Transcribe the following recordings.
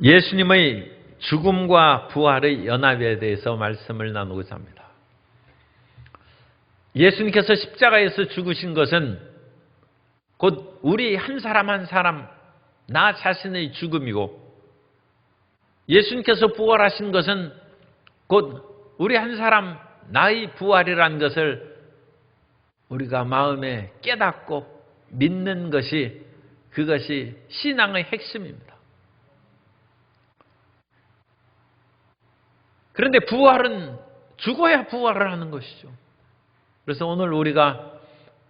예수님의 죽음과 부활의 연합에 대해서 말씀을 나누고자 합니다. 예수님께서 십자가에서 죽으신 것은 곧 우리 한 사람 한 사람 나 자신의 죽음이고, 예수님께서 부활하신 것은 곧 우리 한 사람 나의 부활이라는 것을 우리가 마음에 깨닫고 믿는 것이, 그것이 신앙의 핵심입니다. 그런데 부활은 죽어야 부활을 하는 것이죠. 그래서 오늘 우리가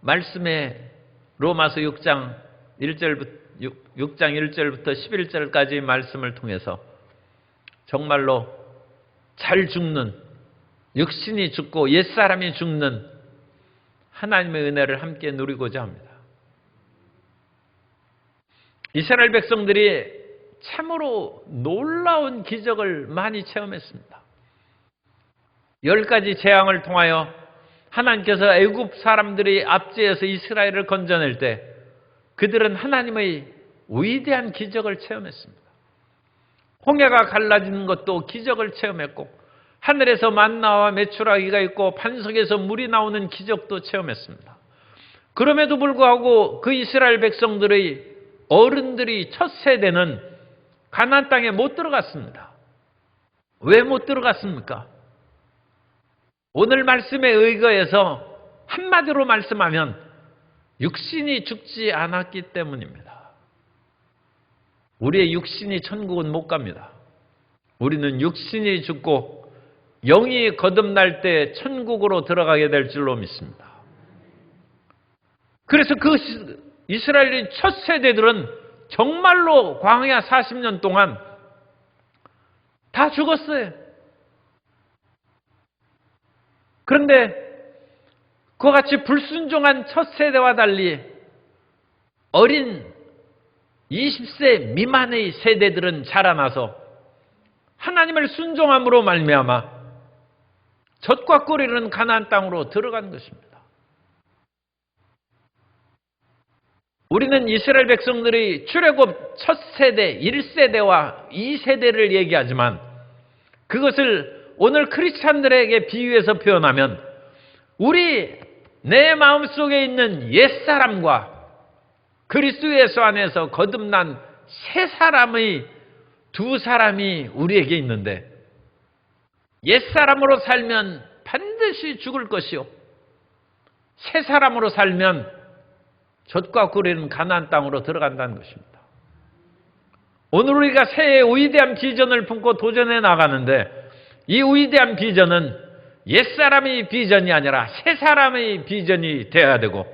말씀에 로마서 6장 1절부터 11절까지 말씀을 통해서 정말로 잘 죽는, 육신이 죽고 옛사람이 죽는 하나님의 은혜를 함께 누리고자 합니다. 이스라엘 백성들이 참으로 놀라운 기적을 많이 체험했습니다. 10가지 재앙을 통하여 하나님께서 애굽 사람들이 압제해서 이스라엘을 건져낼 때 그들은 하나님의 위대한 기적을 체험했습니다. 홍해가 갈라지는 것도 기적을 체험했고, 하늘에서 만나와 메추라기가 있고 반석에서 물이 나오는 기적도 체험했습니다. 그럼에도 불구하고 그 이스라엘 백성들의 어른들이 첫 세대는 가나안 땅에 못 들어갔습니다. 왜 못 들어갔습니까? 오늘 말씀에 의거해서 한마디로 말씀하면 육신이 죽지 않았기 때문입니다. 우리의 육신이 천국은 못 갑니다. 우리는 육신이 죽고 영이 거듭날 때 천국으로 들어가게 될 줄로 믿습니다. 그래서 그 이스라엘의 첫 세대들은 정말로 광야 40년 동안 다 죽었어요. 그런데 그와 같이 불순종한 첫 세대와 달리 어린 20세 미만의 세대들은 자라나서 하나님을 순종함으로 말미암아 젖과 꿀이는 가나안 땅으로 들어간 것입니다. 우리는 이스라엘 백성들이 출애굽 첫 세대 1세대와 2세대를 얘기하지만 그것을 오늘 크리스찬들에게 비유해서 표현하면 내 마음속에 있는 옛사람과 그리스도 예수 안에서 거듭난 새 사람의 두 사람이 우리에게 있는데, 옛사람으로 살면 반드시 죽을 것이요 새 사람으로 살면 젖과 꿀이는 가나안 땅으로 들어간다는 것입니다. 오늘 우리가 새해의 위대한 비전을 품고 도전해 나가는데 이 위대한 비전은 옛사람의 비전이 아니라 새 사람의 비전이 되어야 되고,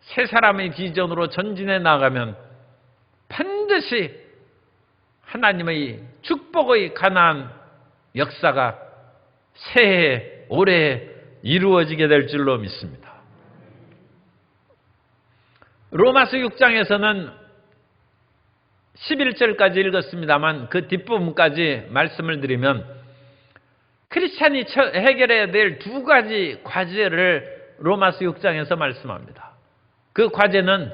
새 사람의 비전으로 전진해 나가면 반드시 하나님의 축복의 가나안 역사가 새해 올해 이루어지게 될 줄로 믿습니다. 로마서 6장에서는 11절까지 읽었습니다만 그 뒷부분까지 말씀을 드리면 크리스찬이 해결해야 될 두 가지 과제를 로마서 6장에서 말씀합니다. 그 과제는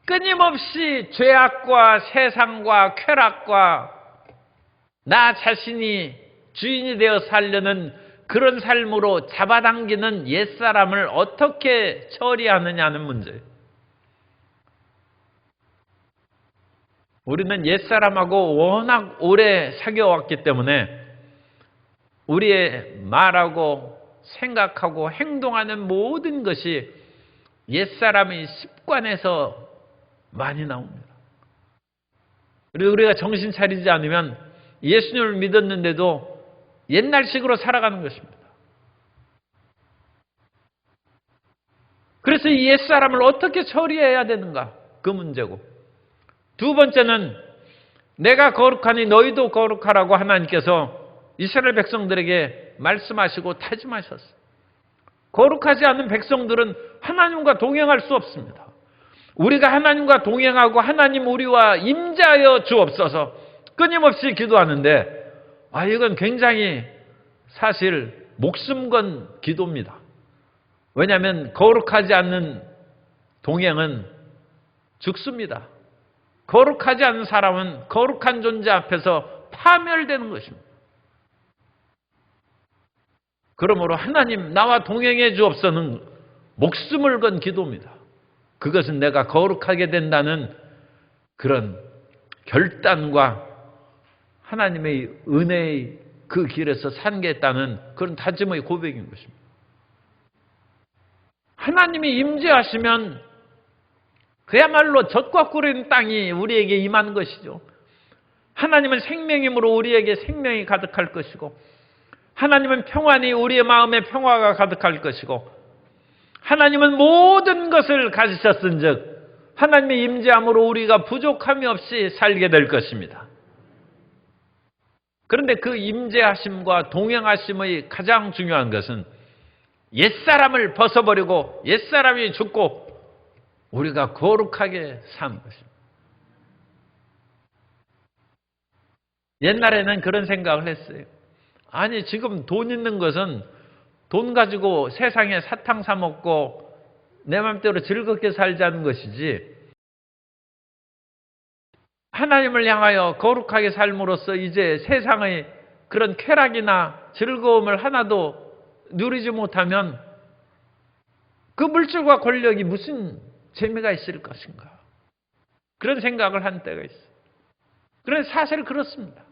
끊임없이 죄악과 세상과 쾌락과 나 자신이 주인이 되어 살려는 그런 삶으로 잡아당기는 옛사람을 어떻게 처리하느냐는 문제예요. 우리는 옛사람하고 워낙 오래 사귀어왔기 때문에 우리의 말하고 생각하고 행동하는 모든 것이 옛사람의 습관에서 많이 나옵니다. 그리고 우리가 정신 차리지 않으면 예수님을 믿었는데도 옛날식으로 살아가는 것입니다. 그래서 이 옛사람을 어떻게 처리해야 되는가? 그 문제고, 두 번째는 내가 거룩하니 너희도 거룩하라고 하나님께서 이스라엘 백성들에게 말씀하시고 다짐하셨어요. 거룩하지 않은 백성들은 하나님과 동행할 수 없습니다. 우리가 하나님과 동행하고 하나님 우리와 임재하여 주옵소서 끊임없이 기도하는데, 이건 굉장히 사실 목숨 건 기도입니다. 왜냐하면 거룩하지 않는 동행은 죽습니다. 거룩하지 않은 사람은 거룩한 존재 앞에서 파멸되는 것입니다. 그러므로 하나님 나와 동행해 주옵소서는 목숨을 건 기도입니다. 그것은 내가 거룩하게 된다는 그런 결단과 하나님의 은혜의 그 길에서 산겠다는 그런 다짐의 고백인 것입니다. 하나님이 임재하시면 그야말로 젖과 꿀인 땅이 우리에게 임한 것이죠. 하나님은 생명이므로 우리에게 생명이 가득할 것이고, 하나님은 평안이 우리의 마음에 평화가 가득할 것이고, 하나님은 모든 것을 가지셨은즉 하나님의 임재함으로 우리가 부족함이 없이 살게 될 것입니다. 그런데 그 임재하심과 동행하심의 가장 중요한 것은 옛사람을 벗어버리고 옛사람이 죽고 우리가 거룩하게 사는 것입니다. 옛날에는 그런 생각을 했어요. 아니, 지금 돈 있는 것은 돈 가지고 세상에 사탕 사 먹고 내 맘대로 즐겁게 살자는 것이지, 하나님을 향하여 거룩하게 삶으로써 이제 세상의 그런 쾌락이나 즐거움을 하나도 누리지 못하면 그 물질과 권력이 무슨 재미가 있을 것인가, 그런 생각을 한 때가 있어요. 그런데 사실 그렇습니다.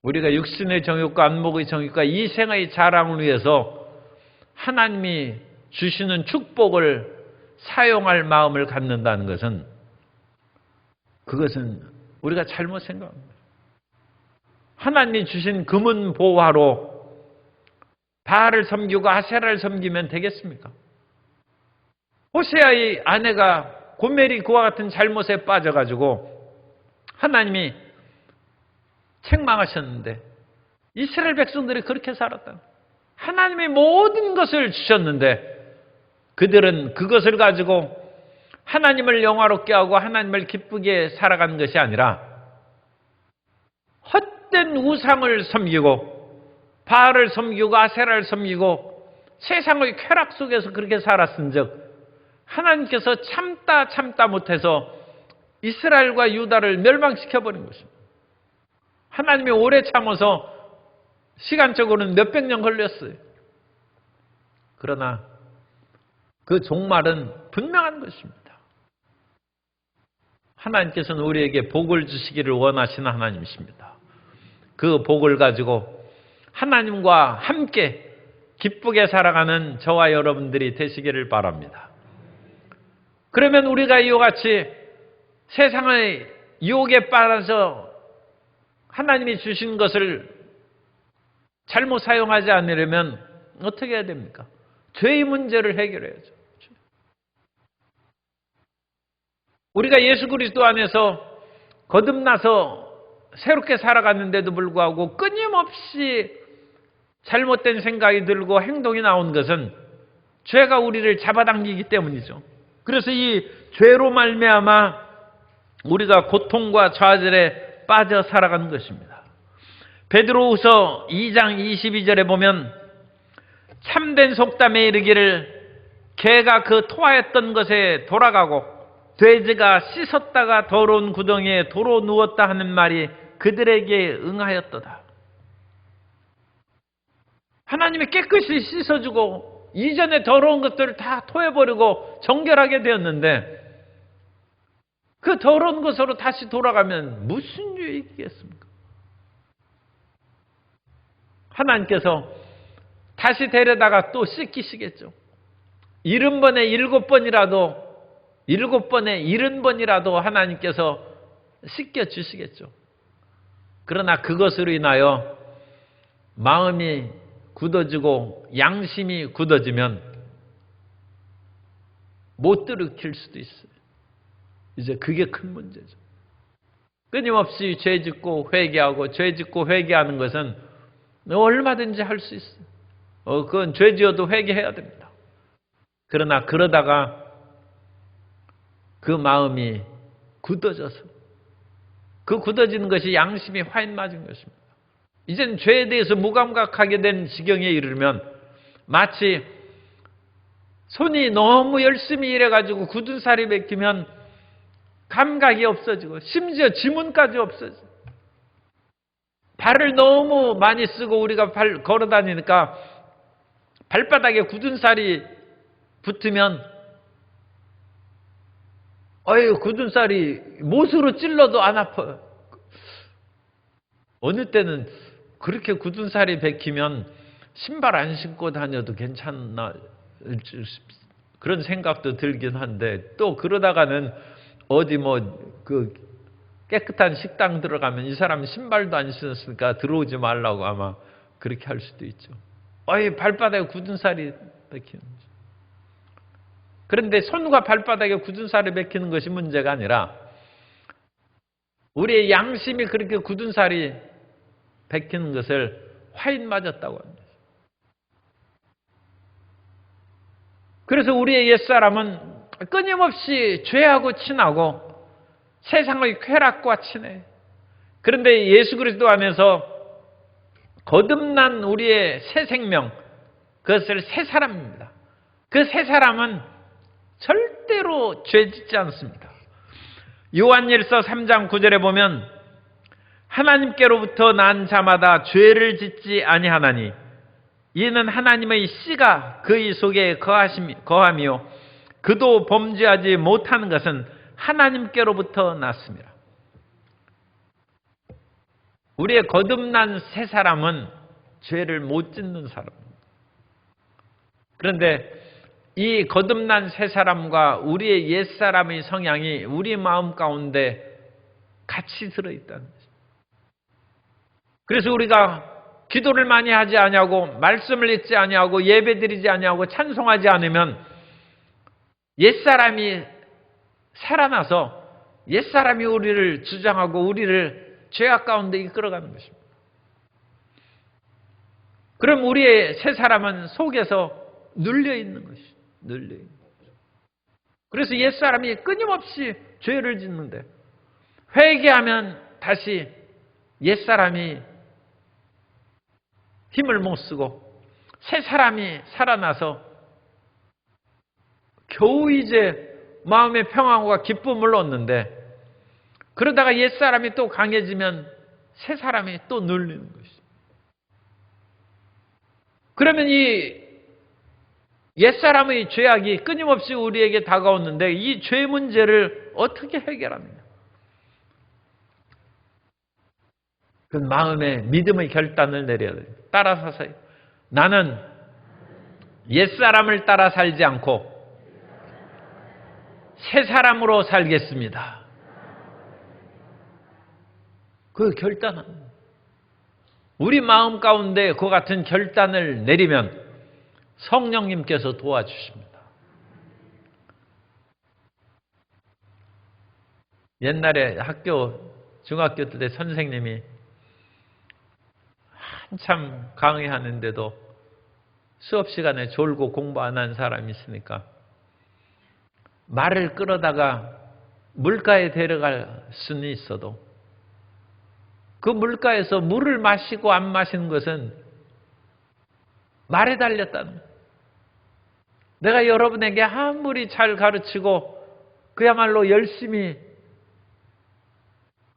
우리가 육신의 정욕과 안목의 정욕과 이 생의 자랑을 위해서 하나님이 주시는 축복을 사용할 마음을 갖는다는 것은, 그것은 우리가 잘못 생각합니다. 하나님이 주신 금은 보화로 바알을 섬기고 아세라를 섬기면 되겠습니까? 호세아의 아내가 고멜이 그와 같은 잘못에 빠져가지고 하나님이 책망하셨는데 이스라엘 백성들이 그렇게 살았다. 하나님이 모든 것을 주셨는데 그들은 그것을 가지고 하나님을 영화롭게 하고 하나님을 기쁘게 살아가는 것이 아니라 헛된 우상을 섬기고 바알을 섬기고 아세라를 섬기고 세상의 쾌락 속에서 그렇게 살았은즉 하나님께서 참다 못해서 이스라엘과 유다를 멸망시켜버린 것입니다. 하나님이 오래 참아서 시간적으로는 몇백 년 걸렸어요. 그러나 그 종말은 분명한 것입니다. 하나님께서는 우리에게 복을 주시기를 원하시는 하나님이십니다. 그 복을 가지고 하나님과 함께 기쁘게 살아가는 저와 여러분들이 되시기를 바랍니다. 그러면 우리가 이와 같이 세상의 유혹에 빠져서 하나님이 주신 것을 잘못 사용하지 않으려면 어떻게 해야 됩니까? 죄의 문제를 해결해야죠. 우리가 예수 그리스도 안에서 거듭나서 새롭게 살아갔는데도 불구하고 끊임없이 잘못된 생각이 들고 행동이 나온 것은 죄가 우리를 잡아당기기 때문이죠. 그래서 이 죄로 말미암아 우리가 고통과 좌절에 빠져 살아가는 것입니다. 베드로후서 2장 22절에 보면 참된 속담에 이르기를 개가 그 토하였던 것에 돌아가고 돼지가 씻었다가 더러운 구덩이에 도로 누웠다 하는 말이 그들에게 응하였도다. 하나님이 깨끗이 씻어주고 이전에 더러운 것들을 다 토해버리고 정결하게 되었는데 그 더러운 것으로 다시 돌아가면 무슨 유익이겠습니까? 하나님께서 다시 데려다가 또 씻기시겠죠. 70번에 7번이라도 7번에 70번이라도 하나님께서 씻겨주시겠죠. 그러나 그것으로 인하여 마음이 굳어지고 양심이 굳어지면 못 들이킬 수도 있어요. 이제 그게 큰 문제죠. 끊임없이 죄짓고 회개하고 죄짓고 회개하는 것은 얼마든지 할 수 있어요. 그건 죄지어도 회개해야 됩니다. 그러나 그러다가 그 마음이 굳어져서 그 굳어지는 것이 양심이 화인 맞은 것입니다. 이젠 죄에 대해서 무감각하게 된 지경에 이르면 마치 손이 너무 열심히 일해가지고 굳은 살이 맥히면 감각이 없어지고 심지어 지문까지 없어져. 발을 너무 많이 쓰고 우리가 걸어 다니니까 발바닥에 굳은 살이 붙으면 굳은 살이 못으로 찔러도 안 아파요. 어느 때는 그렇게 굳은 살이 bek히면 신발 안 신고 다녀도 괜찮나 그런 생각도 들긴 한데 또 그러다가는 어디 깨끗한 식당 들어가면 이 사람 신발도 안 신었으니까 들어오지 말라고 아마 그렇게 할 수도 있죠. 발바닥에 굳은 살이 bek히는 거죠. 그런데 손과 발바닥에 굳은 살이 bek히는 것이 문제가 아니라 우리의 양심이 그렇게 굳은 살이 bek히는 것을 화인 맞았다고 합니다. 그래서 우리의 옛사람은 끊임없이 죄하고 친하고 세상의 쾌락과 친해. 그런데 예수 그리스도 안에서 거듭난 우리의 새 생명, 그것을 새 사람입니다. 그 새 사람은 절대로 죄 짓지 않습니다. 요한일서 3장 9절에 보면 하나님께로부터 난 자마다 죄를 짓지 아니하나니 이는 하나님의 씨가 그의 속에 거함이요 그도 범죄하지 못하는 것은 하나님께로부터 났습니다. 우리의 거듭난 새 사람은 죄를 못 짓는 사람입니다. 그런데 이 거듭난 새 사람과 우리의 옛 사람의 성향이 우리 마음 가운데 같이 들어있다는 거죠. 그래서 우리가 기도를 많이 하지 아니하고 말씀을 읽지 아니하고 예배드리지 아니하고 찬송하지 않으면 옛사람이 살아나서 옛사람이 우리를 주장하고 우리를 죄악 가운데 이끌어가는 것입니다. 그럼 우리의 새 사람은 속에서 눌려있는 것이죠. 눌려있는 거죠. 그래서 옛사람이 끊임없이 죄를 짓는데 회개하면 다시 옛사람이 힘을 못 쓰고 새 사람이 살아나서 겨우 이제 마음의 평안과 기쁨을 얻는데 그러다가 옛사람이 또 강해지면 새 사람이 또 눌리는 것이죠. 그러면 이 옛사람의 죄악이 끊임없이 우리에게 다가오는데 이 죄 문제를 어떻게 해결합니까? 그 마음에 믿음의 결단을 내려야 돼요. 따라서서 나는 옛사람을 따라 살지 않고 새 사람으로 살겠습니다. 그 결단은 우리 마음 가운데 그 같은 결단을 내리면 성령님께서 도와주십니다. 옛날에 중학교 때 선생님이 한참 강의하는데도 수업 시간에 졸고 공부 안 한 사람이 있으니까 말을 끌어다가 물가에 데려갈 수는 있어도 그 물가에서 물을 마시고 안 마시는 것은 말에 달렸다는 거예요. 내가 여러분에게 아무리 잘 가르치고 그야말로 열심히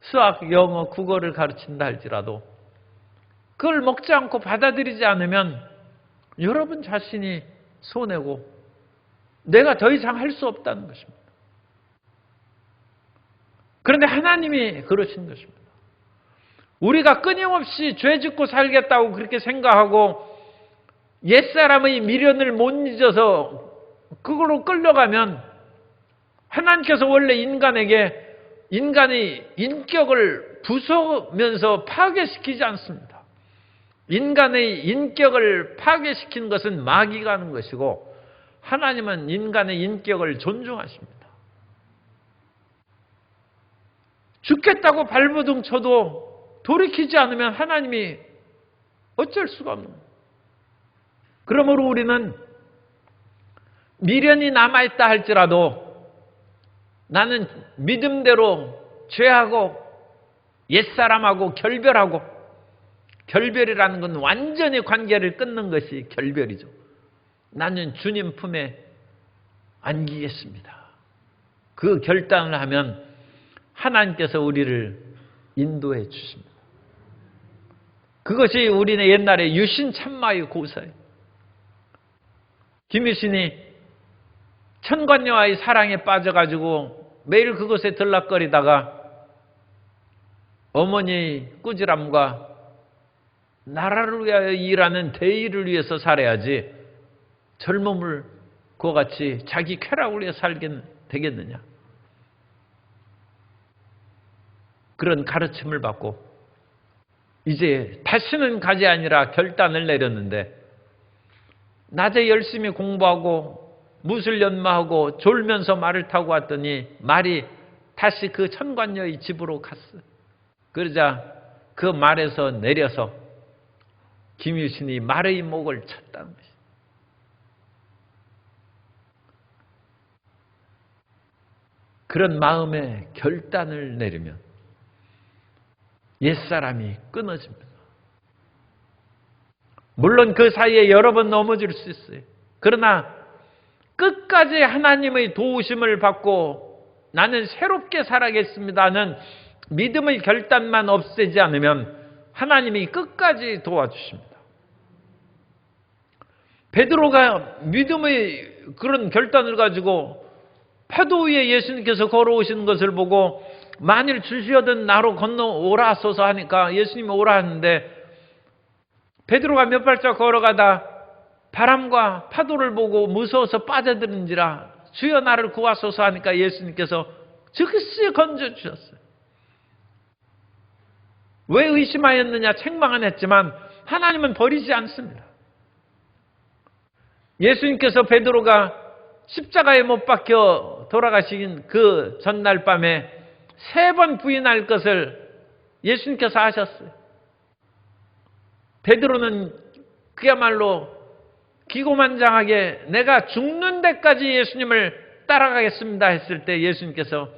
수학, 영어, 국어를 가르친다 할지라도 그걸 먹지 않고 받아들이지 않으면 여러분 자신이 손해고 내가 더 이상 할 수 없다는 것입니다. 그런데 하나님이 그러신 것입니다. 우리가 끊임없이 죄 짓고 살겠다고 그렇게 생각하고 옛사람의 미련을 못 잊어서 그걸로 끌려가면 하나님께서 원래 인간의 인격을 부수면서 파괴시키지 않습니다. 인간의 인격을 파괴시키는 것은 마귀가 하는 것이고 하나님은 인간의 인격을 존중하십니다. 죽겠다고 발버둥 쳐도 돌이키지 않으면 하나님이 어쩔 수가 없는 거예요. 그러므로 우리는 미련이 남아있다 할지라도 나는 믿음대로 죄하고 옛사람하고 결별하고 결별이라는 건 완전히 관계를 끊는 것이 결별이죠. 나는 주님 품에 안기겠습니다. 그 결단을 하면 하나님께서 우리를 인도해 주십니다. 그것이 우리는 옛날에 유신 참마의 고사예요. 김유신이 천관녀와의 사랑에 빠져가지고 매일 그곳에 들락거리다가 어머니 꾸지람과 나라를 위하여 일하는 대의를 위해서 살아야지 젊음을 그와 같이 자기 쾌락을 위해 살게 되겠느냐. 그런 가르침을 받고 이제 다시는 가지 아니라 결단을 내렸는데 낮에 열심히 공부하고 무술 연마하고 졸면서 말을 타고 왔더니 말이 다시 그 천관녀의 집으로 갔어요. 그러자 그 말에서 내려서 김유신이 말의 목을 쳤다는 것이죠. 그런 마음의 결단을 내리면 옛사람이 끊어집니다. 물론 그 사이에 여러 번 넘어질 수 있어요. 그러나 끝까지 하나님의 도우심을 받고 나는 새롭게 살아겠습니다는 믿음의 결단만 없애지 않으면 하나님이 끝까지 도와주십니다. 베드로가 믿음의 그런 결단을 가지고 파도 위에 예수님께서 걸어오시는 것을 보고 만일 주시어든 나로 건너오라소서 하니까 예수님이 오라 하는데 베드로가 몇 발짝 걸어가다 바람과 파도를 보고 무서워서 빠져드는지라 주여 나를 구하소서 하니까 예수님께서 즉시 건져주셨어요. 왜 의심하였느냐 책망은 했지만 하나님은 버리지 않습니다. 예수님께서 베드로가 십자가에 못 박혀 돌아가신 그 전날 밤에 3번 부인할 것을 예수님께서 하셨어요. 베드로는 그야말로 기고만장하게 내가 죽는 데까지 예수님을 따라가겠습니다 했을 때 예수님께서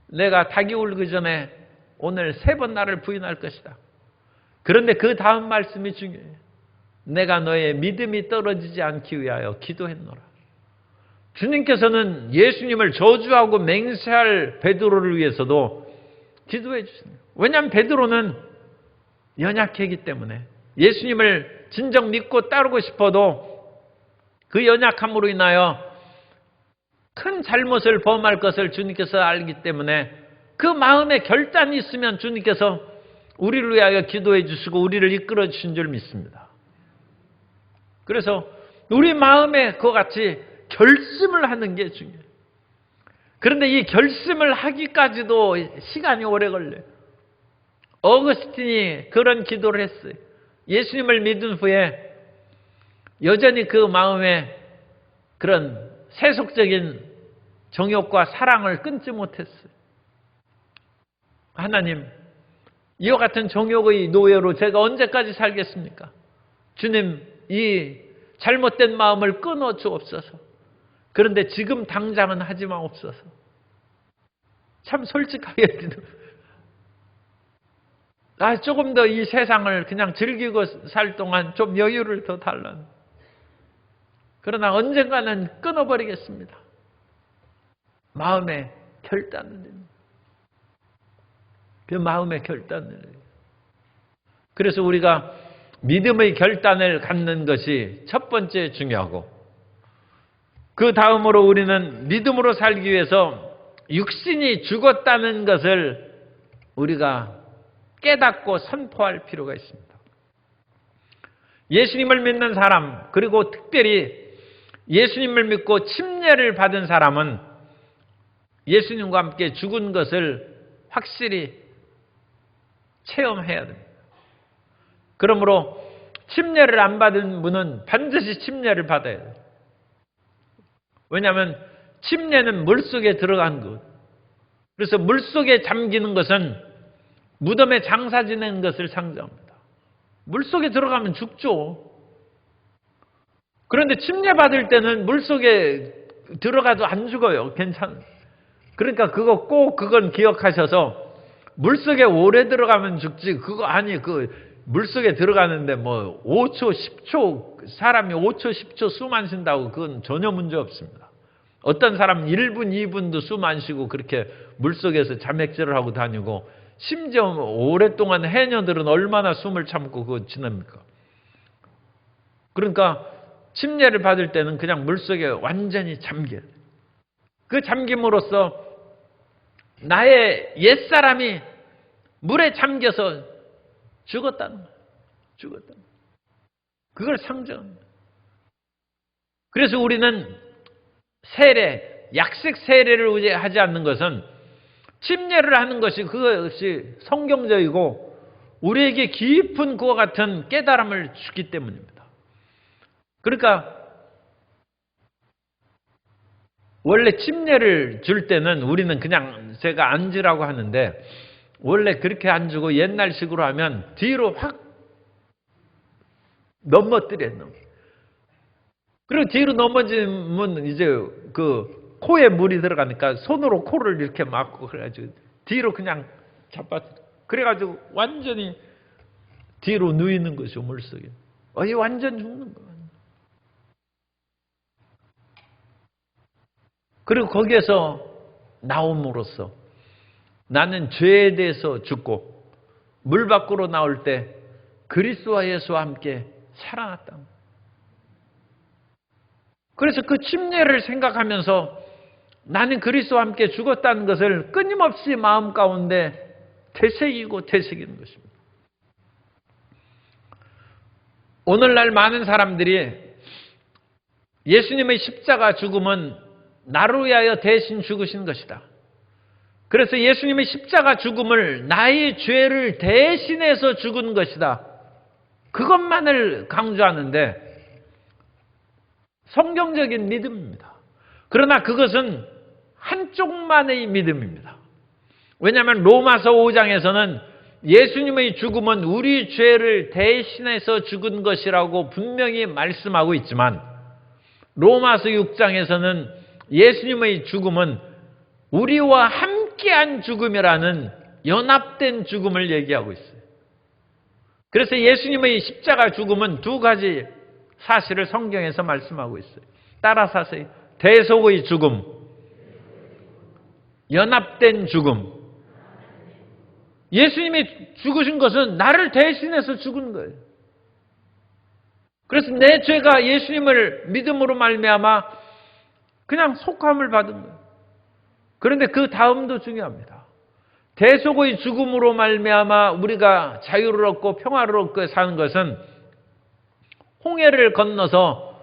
내가 닭이 울기 전에 오늘 3번 나를 부인할 것이다. 그런데 그 다음 말씀이 중요해요. 내가 너의 믿음이 떨어지지 않기 위하여 기도했노라. 주님께서는 예수님을 저주하고 맹세할 베드로를 위해서도 기도해 주십니다. 왜냐하면 베드로는 연약하기 때문에 예수님을 진정 믿고 따르고 싶어도 그 연약함으로 인하여 큰 잘못을 범할 것을 주님께서 알기 때문에 그 마음에 결단이 있으면 주님께서 우리를 위하여 기도해 주시고 우리를 이끌어 주신 줄 믿습니다. 그래서 우리 마음에 그와 같이 결심을 하는 게 중요해요. 그런데 이 결심을 하기까지도 시간이 오래 걸려요. 어거스틴이 그런 기도를 했어요. 예수님을 믿은 후에 여전히 그 마음에 그런 세속적인 정욕과 사랑을 끊지 못했어요. 하나님, 이와 같은 정욕의 노예로 제가 언제까지 살겠습니까? 주님, 이 잘못된 마음을 끊어 주옵소서. 그런데 지금 당장은 하지 마옵소서. 참 솔직하게 조금 더 이 세상을 그냥 즐기고 살 동안 좀 여유를 더 달라. 그러나 언젠가는 끊어버리겠습니다. 마음의 결단을 내립니다. 그 마음의 결단을 내립니다. 그래서 우리가 믿음의 결단을 갖는 것이 첫 번째 중요하고 그 다음으로 우리는 믿음으로 살기 위해서 육신이 죽었다는 것을 우리가 깨닫고 선포할 필요가 있습니다. 예수님을 믿는 사람, 그리고 특별히 예수님을 믿고 침례를 받은 사람은 예수님과 함께 죽은 것을 확실히 체험해야 됩니다. 그러므로 침례를 안 받은 분은 반드시 침례를 받아야 돼요. 왜냐하면 침례는 물속에 들어간 것. 그래서 물속에 잠기는 것은 무덤에 장사 지내는 것을 상징합니다. 물속에 들어가면 죽죠. 그런데 침례 받을 때는 물속에 들어가도 안 죽어요. 괜찮아요. 그러니까 그건 기억하셔서 물속에 오래 들어가면 죽지 그거 아니 물속에 들어가는데 5초 10초 사람이 5초 10초 숨 안 쉰다고 그건 전혀 문제 없습니다. 어떤 사람은 1분, 2분도 숨 안 쉬고 그렇게 물속에서 자맥질을 하고 다니고, 심지어 오랫동안 해녀들은 얼마나 숨을 참고 그거 지냅니까? 그러니까 침례를 받을 때는 그냥 물속에 완전히 잠겨야 돼. 그 잠김으로써 나의 옛사람이 물에 잠겨서 죽었다는 거야. 죽었다는 거야. 그걸 상정합니다. 그래서 우리는 세례, 약식 세례를 하지 않는 것은 침례를 하는 것이 그것이 성경적이고 우리에게 깊은 그와 같은 깨달음을 주기 때문입니다. 그러니까 원래 침례를 줄 때는 우리는 그냥 제가 앉으라고 하는데, 원래 그렇게 안 주고 옛날식으로 하면 뒤로 확 넘어뜨려. 그리고 뒤로 넘어지면 이제 그 코에 물이 들어가니까 손으로 코를 이렇게 막고, 그래가지고 뒤로 그냥 그래가지고 완전히 뒤로 누이는 것이죠, 물속에. 이 완전 죽는 거예요. 그리고 거기에서 나옴으로써 나는 죄에 대해서 죽고 물 밖으로 나올 때 그리스도와 예수와 함께 살아났다. 그래서 그 침례를 생각하면서 나는 그리스도와 함께 죽었다는 것을 끊임없이 마음 가운데 되새기고 되새기는 것입니다. 오늘날 많은 사람들이 예수님의 십자가 죽음은 나를 위하여 대신 죽으신 것이다. 그래서 예수님의 십자가 죽음을 나의 죄를 대신해서 죽은 것이다. 그것만을 강조하는데 성경적인 믿음입니다. 그러나 그것은 한쪽만의 믿음입니다. 왜냐하면 로마서 5장에서는 예수님의 죽음은 우리 죄를 대신해서 죽은 것이라고 분명히 말씀하고 있지만, 로마서 6장에서는 예수님의 죽음은 우리와 함께한 죽음이라는 연합된 죽음을 얘기하고 있어요. 그래서 예수님의 십자가 죽음은 두 가지 사실을 성경에서 말씀하고 있어요. 따라서 하세요. 대속의 죽음, 연합된 죽음. 예수님이 죽으신 것은 나를 대신해서 죽은 거예요. 그래서 내 죄가 예수님을 믿음으로 말미암아 그냥 속함을 받은 거예요. 그런데 그 다음도 중요합니다. 대속의 죽음으로 말미암아 우리가 자유를 얻고 평화를 얻고 사는 것은 홍해를 건너서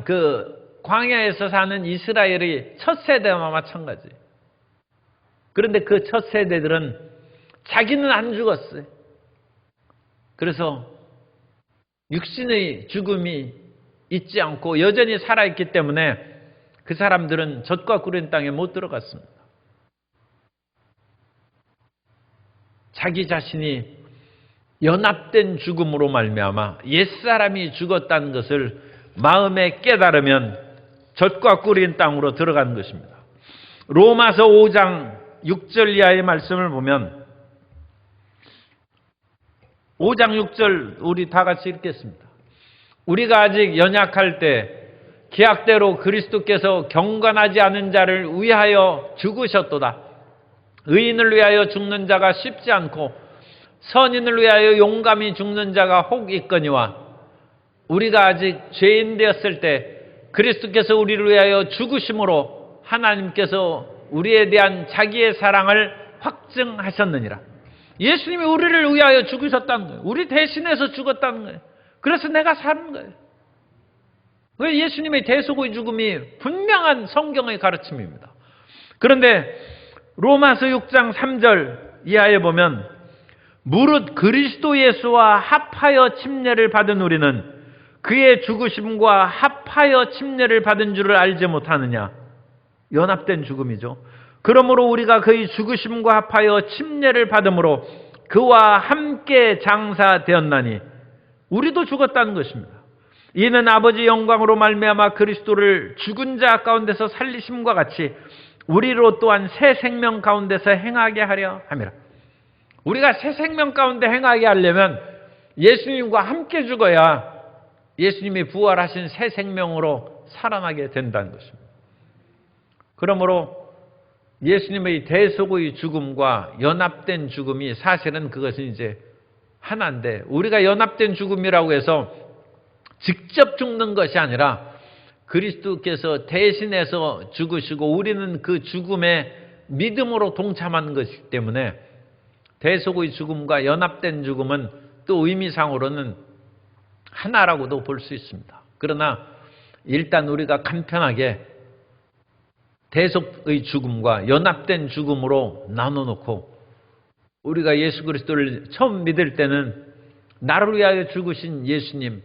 그 광야에서 사는 이스라엘의 첫 세대와 마찬가지예요. 그런데 그 첫 세대들은 자기는 안 죽었어요. 그래서 육신의 죽음이 있지 않고 여전히 살아있기 때문에 그 사람들은 젖과 꿀인 땅에 못 들어갔습니다. 자기 자신이 연합된 죽음으로 말미암아 옛사람이 죽었다는 것을 마음에 깨달으면 젖과 꿀인 땅으로 들어가는 것입니다. 로마서 5장 6절 이하의 말씀을 보면, 5장 6절 우리 다 같이 읽겠습니다. 우리가 아직 연약할 때 기약대로 그리스도께서 경건하지 않은 자를 위하여 죽으셨도다. 의인을 위하여 죽는 자가 쉽지 않고 선인을 위하여 용감히 죽는 자가 혹 있거니와, 우리가 아직 죄인 되었을 때 그리스도께서 우리를 위하여 죽으심으로 하나님께서 우리에 대한 자기의 사랑을 확증하셨느니라. 예수님이 우리를 위하여 죽으셨다는 거예요. 우리 대신해서 죽었다는 거예요. 그래서 내가 사는 거예요. 예수님의 대속의 죽음이 분명한 성경의 가르침입니다. 그런데 로마서 6장 3절 이하에 보면, 무릇 그리스도 예수와 합하여 침례를 받은 우리는 그의 죽으심과 합하여 침례를 받은 줄을 알지 못하느냐. 연합된 죽음이죠. 그러므로 우리가 그의 죽으심과 합하여 침례를 받음으로 그와 함께 장사되었나니, 우리도 죽었다는 것입니다. 이는 아버지 영광으로 말미암아 그리스도를 죽은 자 가운데서 살리심과 같이 우리로 또한 새 생명 가운데서 행하게 하려 함이라. 우리가 새 생명 가운데 행하게 하려면 예수님과 함께 죽어야 예수님이 부활하신 새 생명으로 살아나게 된다는 것입니다. 그러므로 예수님의 대속의 죽음과 연합된 죽음이 사실은 그것은 이제 하나인데, 우리가 연합된 죽음이라고 해서 직접 죽는 것이 아니라 그리스도께서 대신해서 죽으시고 우리는 그 죽음에 믿음으로 동참하는 것이기 때문에 대속의 죽음과 연합된 죽음은 또 의미상으로는 하나라고도 볼 수 있습니다. 그러나 일단 우리가 간편하게 대속의 죽음과 연합된 죽음으로 나눠놓고, 우리가 예수 그리스도를 처음 믿을 때는 나를 위하여 죽으신 예수님,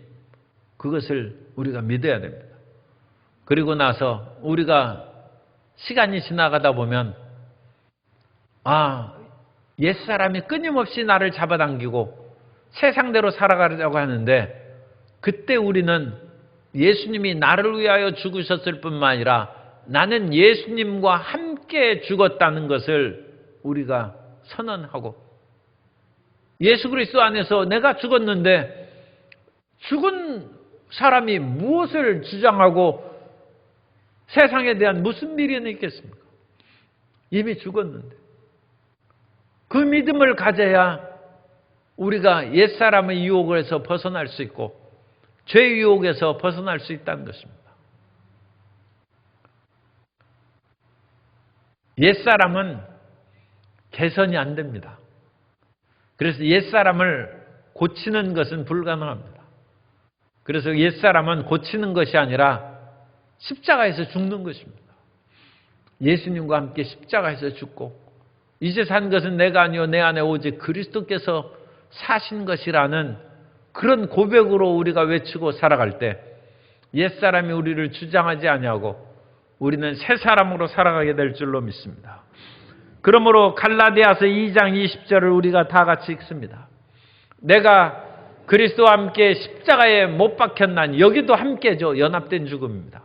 그것을 우리가 믿어야 됩니다. 그리고 나서 우리가 시간이 지나가다 보면 옛사람이 끊임없이 나를 잡아당기고 세상대로 살아가려고 하는데, 그때 우리는 예수님이 나를 위하여 죽으셨을 뿐만 아니라 나는 예수님과 함께 죽었다는 것을 우리가 선언하고, 예수 그리스도 안에서 내가 죽었는데 죽은 사람이 무엇을 주장하고 세상에 대한 무슨 미련이 있겠습니까? 이미 죽었는데. 그 믿음을 가져야 우리가 옛사람의 유혹에서 벗어날 수 있고 죄의 유혹에서 벗어날 수 있다는 것입니다. 옛사람은 개선이 안 됩니다. 그래서 옛사람을 고치는 것은 불가능합니다. 그래서 옛사람은 고치는 것이 아니라 십자가에서 죽는 것입니다. 예수님과 함께 십자가에서 죽고, 이제 산 것은 내가 아니요 내 안에 오직 그리스도께서 사신 것이라는 그런 고백으로 우리가 외치고 살아갈 때 옛사람이 우리를 주장하지 아니하고 우리는 새 사람으로 살아가게 될 줄로 믿습니다. 그러므로 갈라디아서 2장 20절을 우리가 다 같이 읽습니다. 내가 그리스도와 함께 십자가에 못 박혔나니, 여기도 함께죠. 연합된 죽음입니다.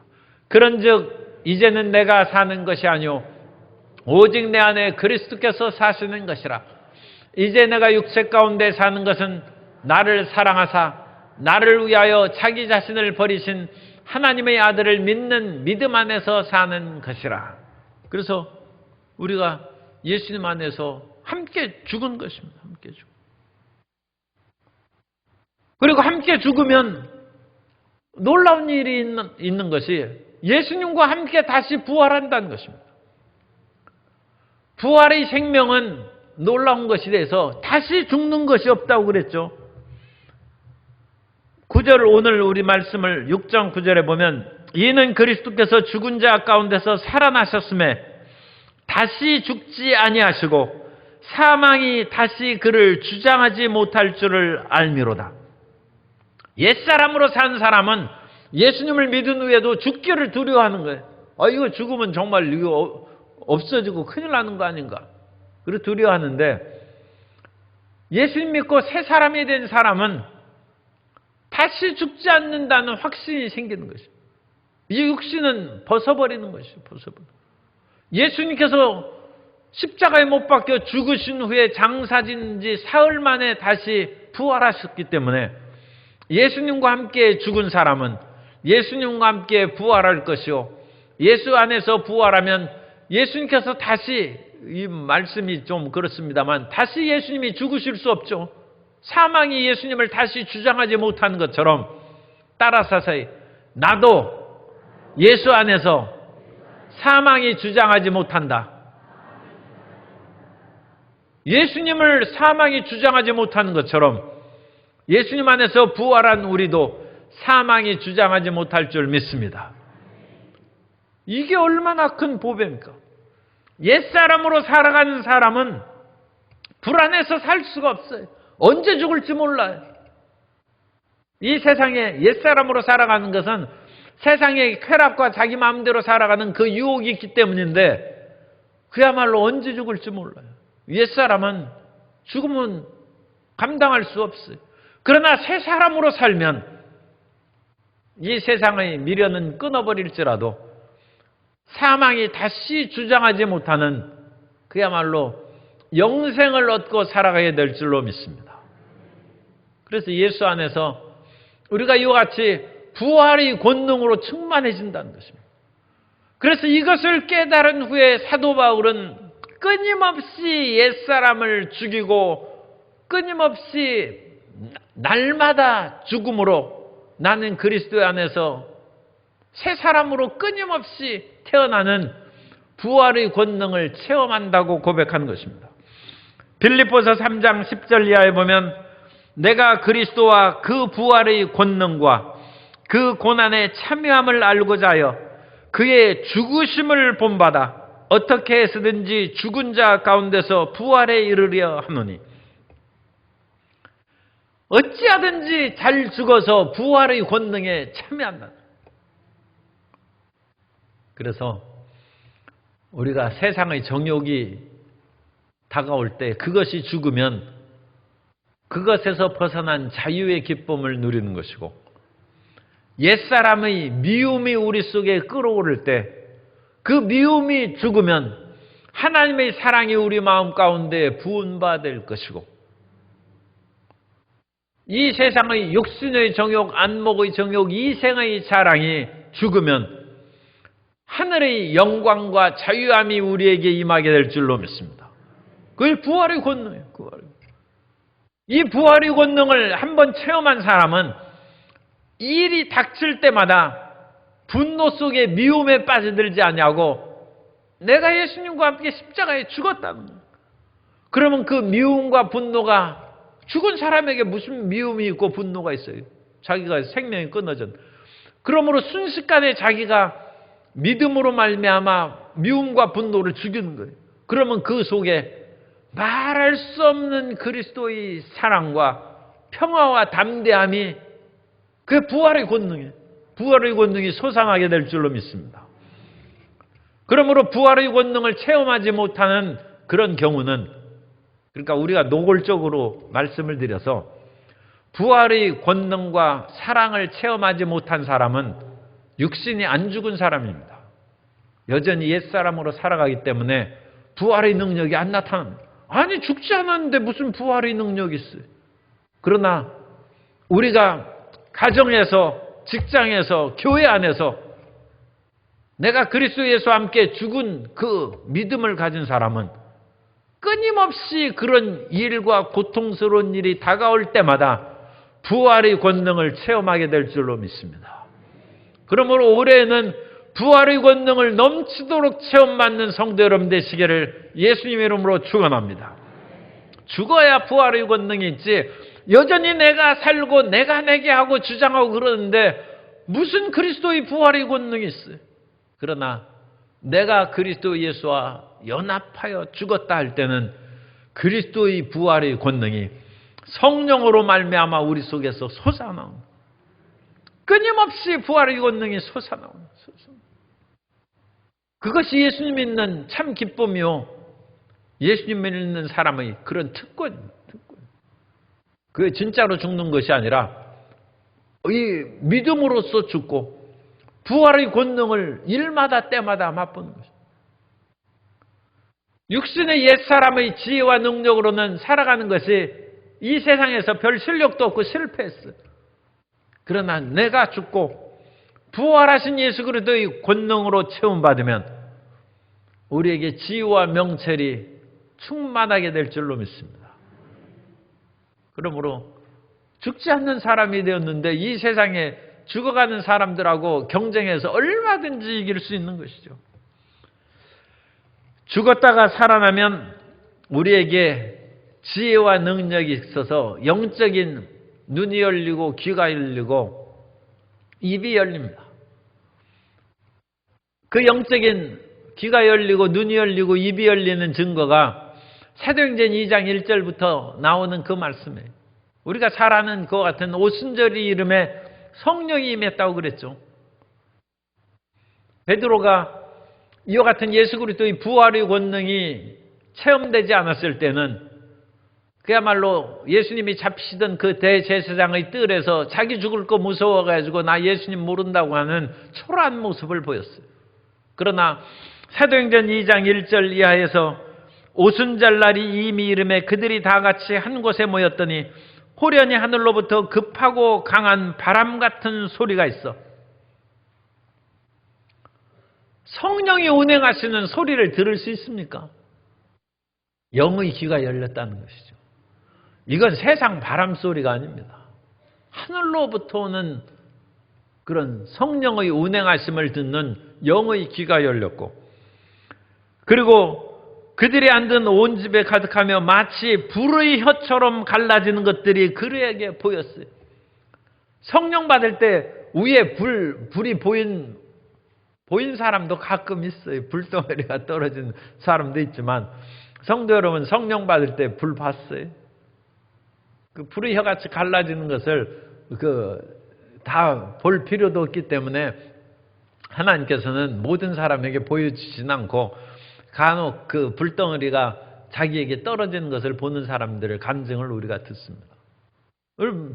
그런즉 이제는 내가 사는 것이 아니요 오직 내 안에 그리스도께서 사시는 것이라. 이제 내가 육체 가운데 사는 것은 나를 사랑하사 나를 위하여 자기 자신을 버리신 하나님의 아들을 믿는 믿음 안에서 사는 것이라. 그래서 우리가 예수님 안에서 함께 죽은 것입니다. 함께 죽은. 그리고 함께 죽으면 놀라운 일이 있는 것이 예수님과 함께 다시 부활한다는 것입니다. 부활의 생명은 놀라운 것이 돼서 다시 죽는 것이 없다고 그랬죠. 9절, 오늘 우리 말씀을 6장 9절에 보면, 이는 그리스도께서 죽은 자 가운데서 살아나셨음에 다시 죽지 아니하시고 사망이 다시 그를 주장하지 못할 줄을 알미로다. 옛사람으로 산 사람은 예수님을 믿은 후에도 죽기를 두려워하는 거예요. 이거 죽으면 정말 이거 없어지고 큰일 나는 거 아닌가, 그리고 두려워하는데, 예수님 믿고 새 사람이 된 사람은 다시 죽지 않는다는 확신이 생기는 것이죠. 이 육신은 벗어버리는 것이죠. 예수님께서 십자가에 못 박혀 죽으신 후에 장사진 지 사흘 만에 다시 부활하셨기 때문에 예수님과 함께 죽은 사람은 예수님과 함께 부활할 것이요, 예수 안에서 부활하면 예수님께서 다시, 이 말씀이 좀 그렇습니다만, 다시 예수님이 죽으실 수 없죠. 사망이 예수님을 다시 주장하지 못하는 것처럼 따라서서 나도 예수 안에서 사망이 주장하지 못한다. 예수님을 사망이 주장하지 못하는 것처럼 예수님 안에서 부활한 우리도 사망이 주장하지 못할 줄 믿습니다. 이게 얼마나 큰 보배입니까? 옛사람으로 살아가는 사람은 불안해서 살 수가 없어요. 언제 죽을지 몰라요. 이 세상에 옛사람으로 살아가는 것은 세상의 쾌락과 자기 마음대로 살아가는 그 유혹이 있기 때문인데, 그야말로 언제 죽을지 몰라요. 옛사람은 죽으면 감당할 수 없어요. 그러나 새 사람으로 살면 이 세상의 미련은 끊어버릴지라도 사망이 다시 주장하지 못하는 그야말로 영생을 얻고 살아가게 될 줄로 믿습니다. 그래서 예수 안에서 우리가 이와 같이 부활의 권능으로 충만해진다는 것입니다. 그래서 이것을 깨달은 후에 사도 바울은 끊임없이 옛사람을 죽이고 끊임없이 날마다 죽음으로 나는 그리스도 안에서 새 사람으로 끊임없이 태어나는 부활의 권능을 체험한다고 고백한 것입니다. 빌립보서 3장 10절 이하에 보면 내가 그리스도와 그 부활의 권능과 그 고난의 참여함을 알고자 하여 그의 죽으심을 본받아 어떻게 해서든지 죽은 자 가운데서 부활에 이르려 하노니 어찌하든지 잘 죽어서 부활의 권능에 참여한다. 그래서 우리가 세상의 정욕이 다가올 때 그것이 죽으면 그것에서 벗어난 자유의 기쁨을 누리는 것이고, 옛사람의 미움이 우리 속에 끌어오를 때 그 미움이 죽으면 하나님의 사랑이 우리 마음 가운데 부은받을 것이고, 이 세상의 육신의 정욕, 안목의 정욕, 이생의 자랑이 죽으면 하늘의 영광과 자유함이 우리에게 임하게 될 줄로 믿습니다. 그게 부활의 권능이에요. 이 부활의 권능을 한번 체험한 사람은 일이 닥칠 때마다 분노 속에 미움에 빠져들지 않냐고, 내가 예수님과 함께 십자가에 죽었다는 거예요. 그러면 그 미움과 분노가, 죽은 사람에게 무슨 미움이 있고 분노가 있어요? 자기가 생명이 끊어졌. 그러므로 순식간에 자기가 믿음으로 말미암아 미움과 분노를 죽이는 거예요. 그러면 그 속에 말할 수 없는 그리스도의 사랑과 평화와 담대함이 그 부활의 권능이에요. 부활의 권능이 솟아나게 될 줄로 믿습니다. 그러므로 부활의 권능을 체험하지 못하는 그런 경우는, 그러니까 우리가 노골적으로 말씀을 드려서 부활의 권능과 사랑을 체험하지 못한 사람은 육신이 안 죽은 사람입니다. 여전히 옛사람으로 살아가기 때문에 부활의 능력이 안 나타납니다. 아니, 죽지 않았는데 무슨 부활의 능력이 있어요? 그러나 우리가 가정에서, 직장에서, 교회 안에서 내가 그리스도 예수와 함께 죽은 그 믿음을 가진 사람은 끊임없이 그런 일과 고통스러운 일이 다가올 때마다 부활의 권능을 체험하게 될 줄로 믿습니다. 그러므로 올해에는 부활의 권능을 넘치도록 체험받는 성도 여러분 되시기를 예수님의 이름으로 축원합니다. 죽어야 부활의 권능이 있지, 여전히 내가 살고 내가 내게 하고 주장하고 그러는데 무슨 그리스도의 부활의 권능이 있어요? 그러나 내가 그리스도 예수와 연합하여 죽었다 할 때는 그리스도의 부활의 권능이 성령으로 말미암아 우리 속에서 솟아나옵니다. 끊임없이 부활의 권능이 솟아나옵니다. 그것이 예수님 믿는 참 기쁨이요, 예수님 믿는 사람의 그런 특권입니다. 그게 진짜로 죽는 것이 아니라 이 믿음으로써 죽고 부활의 권능을 일마다 때마다 맛보는 것입니다. 육신의 옛사람의 지혜와 능력으로는 살아가는 것이 이 세상에서 별 실력도 없고 실패했어요. 그러나 내가 죽고 부활하신 예수 그리스도의 권능으로 체험받으면 우리에게 지혜와 명철이 충만하게 될 줄로 믿습니다. 그러므로 죽지 않는 사람이 되었는데 이 세상에 죽어가는 사람들하고 경쟁해서 얼마든지 이길 수 있는 것이죠. 죽었다가 살아나면 우리에게 지혜와 능력이 있어서 영적인 눈이 열리고 귀가 열리고 입이 열립니다. 그 영적인 귀가 열리고 눈이 열리고 입이 열리는 증거가 사도행전 2장 1절부터 나오는 그 말씀이에요. 우리가 잘 아는 그와 같은 오순절이 이름에 성령이 임했다고 그랬죠. 베드로가 이와 같은 예수 그리스도의 부활의 권능이 체험되지 않았을 때는 그야말로 예수님이 잡히시던 그 대제사장의 뜰에서 자기 죽을 거 무서워가지고 나 예수님 모른다고 하는 초라한 모습을 보였어요. 그러나 사도행전 2장 1절 이하에서 오순절 날이 이미 이름에 그들이 다 같이 한 곳에 모였더니 호련히 하늘로부터 급하고 강한 바람 같은 소리가 있어 성령이 운행하시는 소리를 들을 수 있습니까? 영의 귀가 열렸다는 것이죠. 이건 세상 바람 소리가 아닙니다. 하늘로부터 오는 그런 성령의 운행하심을 듣는 영의 귀가 열렸고, 그리고 그들이 앉은 온 집에 가득하며 마치 불의 혀처럼 갈라지는 것들이 그들에게 보였어요. 성령 받을 때 위에 불이 보인 사람도 가끔 있어요. 불덩어리가 떨어진 사람도 있지만, 성도 여러분, 성령 받을 때 불 봤어요? 그 불의 혀같이 갈라지는 것을 다 볼 필요도 없기 때문에 하나님께서는 모든 사람에게 보여주진 않고 간혹 그 불덩어리가 자기에게 떨어지는 것을 보는 사람들의 간증을 우리가 듣습니다.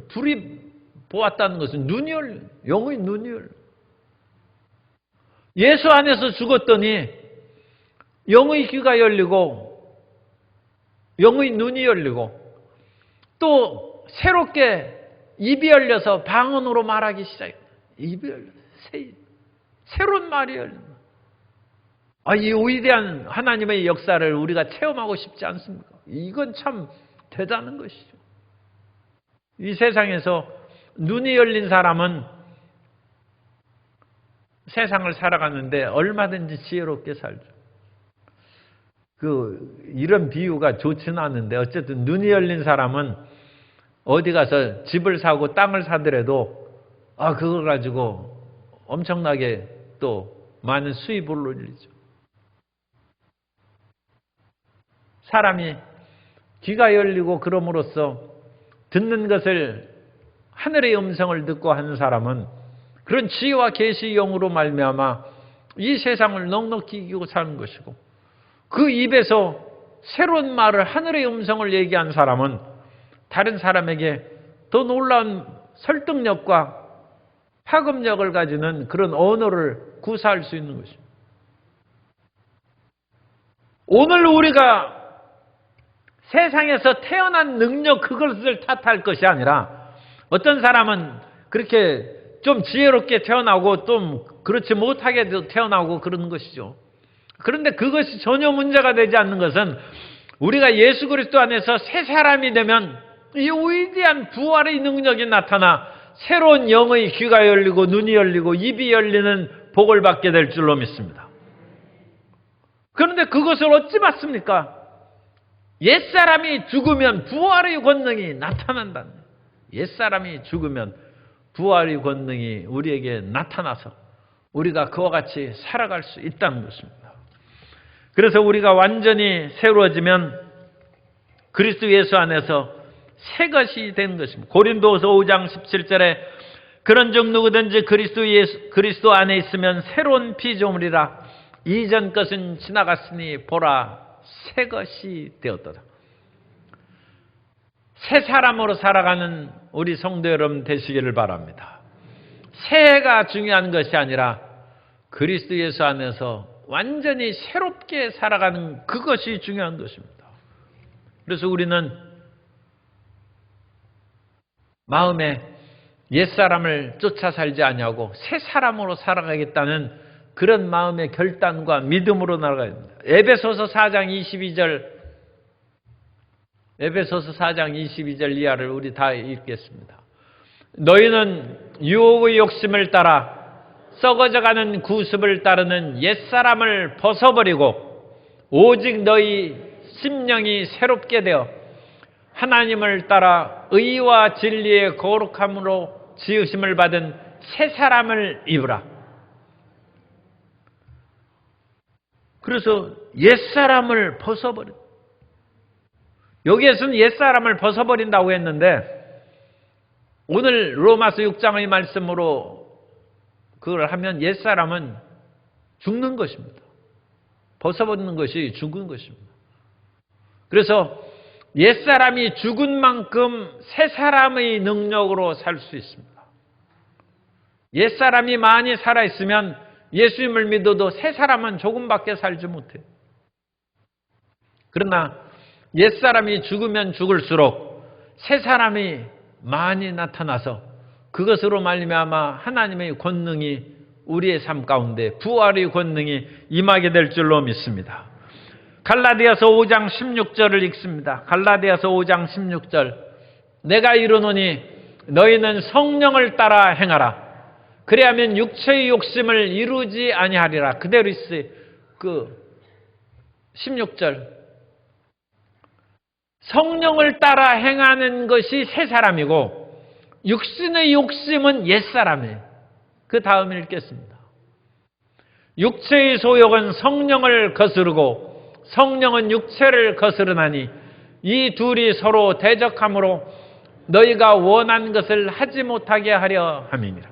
불이 보았다는 것은 눈이 열려, 영의 눈이 열려. 예수 안에서 죽었더니 영의 귀가 열리고 영의 눈이 열리고 또 새롭게 입이 열려서 방언으로 말하기 시작해요. 입이 열려서 새로운 말이 열린다. 이 위대한 하나님의 역사를 우리가 체험하고 싶지 않습니까? 이건 참 대단한 것이죠. 이 세상에서 눈이 열린 사람은 세상을 살아가는데 얼마든지 지혜롭게 살죠. 이런 비유가 좋지는 않은데 어쨌든 눈이 열린 사람은 어디 가서 집을 사고 땅을 사더라도 그걸 가지고 엄청나게 또 많은 수입을 올리죠. 사람이 귀가 열리고 그럼으로써 듣는 것을 하늘의 음성을 듣고 하는 사람은 그런 지혜와 계시의 영으로 말미암아 이 세상을 넉넉히 이기고 사는 것이고, 그 입에서 새로운 말을, 하늘의 음성을 얘기한 사람은 다른 사람에게 더 놀라운 설득력과 파급력을 가지는 그런 언어를 구사할 수 있는 것입니다. 오늘 우리가 세상에서 태어난 능력, 그것을 탓할 것이 아니라, 어떤 사람은 그렇게 좀 지혜롭게 태어나고 좀 그렇지 못하게 태어나고 그러는 것이죠. 그런데 그것이 전혀 문제가 되지 않는 것은 우리가 예수 그리스도 안에서 새 사람이 되면 이 위대한 부활의 능력이 나타나 새로운 영의 귀가 열리고 눈이 열리고 입이 열리는 복을 받게 될 줄로 믿습니다. 그런데 그것을 어찌 받습니까? 옛사람이 죽으면 부활의 권능이 나타난다. 옛사람이 죽으면 부활의 권능이 우리에게 나타나서 우리가 그와 같이 살아갈 수 있다는 것입니다. 그래서 우리가 완전히 새로워지면 그리스도 예수 안에서 새 것이 된 것입니다. 고린도후서 5장 17절에 그런즉 누구든지 그리스도 안에 있으면 새로운 피조물이라, 이전 것은 지나갔으니 보라 새 것이 되었도다. 새 사람으로 살아가는 우리 성도 여러분 되시기를 바랍니다. 새해가 중요한 것이 아니라 그리스도 예수 안에서 완전히 새롭게 살아가는 그것이 중요한 것입니다. 그래서 우리는 마음에 옛사람을 쫓아 살지 아니하고 새 사람으로 살아가겠다는 그런 마음의 결단과 믿음으로 나아가야 됩니다. 에베소서 4장 22절 이하를 우리 다 읽겠습니다. 너희는 유혹의 욕심을 따라 썩어져가는 구습을 따르는 옛사람을 벗어버리고 오직 너희 심령이 새롭게 되어 하나님을 따라 의와 진리의 거룩함으로 지으심을 받은 새 사람을 입으라. 그래서 옛사람을 벗어버려. 여기에서는 옛사람을 벗어버린다고 했는데 오늘 로마서 6장의 말씀으로 그걸 하면 옛사람은 죽는 것입니다. 벗어버리는 것이 죽은 것입니다. 그래서 옛사람이 죽은 만큼 새 사람의 능력으로 살 수 있습니다. 옛사람이 많이 살아있으면 예수님을 믿어도 새 사람은 조금밖에 살지 못해요. 그러나 옛사람이 죽으면 죽을수록 새 사람이 많이 나타나서 그것으로 말미암아 하나님의 권능이 우리의 삶 가운데 부활의 권능이 임하게 될 줄로 믿습니다. 갈라디아서 5장 16절을 읽습니다. 갈라디아서 5장 16절. 내가 이르노니 너희는 성령을 따라 행하라. 그래야면 육체의 욕심을 이루지 아니하리라. 그대로 있어요. 16절. 성령을 따라 행하는 것이 새 사람이고 육신의 욕심은 옛 사람이에요. 그 다음에 읽겠습니다. 육체의 소욕은 성령을 거스르고 성령은 육체를 거스르나니 이 둘이 서로 대적함으로 너희가 원한 것을 하지 못하게 하려 함이니라.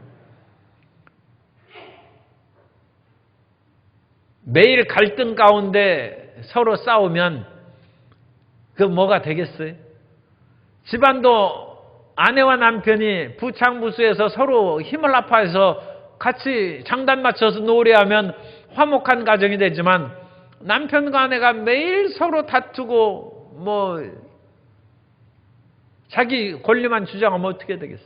매일 갈등 가운데 서로 싸우면 그 뭐가 되겠어요? 집안도 아내와 남편이 부창부수해서 서로 힘을 합해서 같이 장단 맞춰서 노래하면 화목한 가정이 되지만 남편과 아내가 매일 서로 다투고 자기 권리만 주장하면 어떻게 되겠어?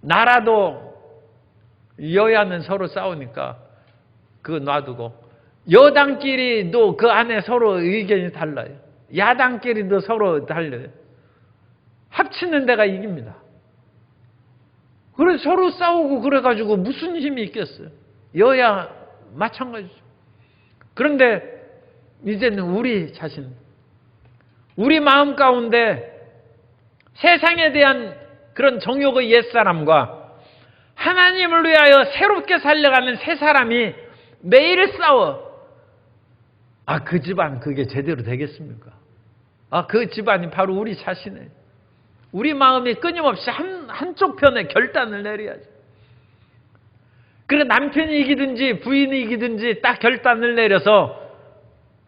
나라도 여야는 서로 싸우니까 그거 놔두고 여당끼리도 그 안에 서로 의견이 달라요. 야당끼리도 서로 달라요. 합치는 데가 이깁니다. 그래서 서로 싸우고 그래가지고 무슨 힘이 있겠어요? 여야 마찬가지죠. 그런데 이제는 우리 자신, 우리 마음 가운데 세상에 대한 그런 정욕의 옛사람과 하나님을 위하여 새롭게 살려가는 새 사람이 매일 싸워. 그 집안 그게 제대로 되겠습니까? 그 집안이 바로 우리 자신이에요. 우리 마음이 끊임없이 한쪽 편에 결단을 내려야죠. 그래 남편이 이기든지 부인이 이기든지 딱 결단을 내려서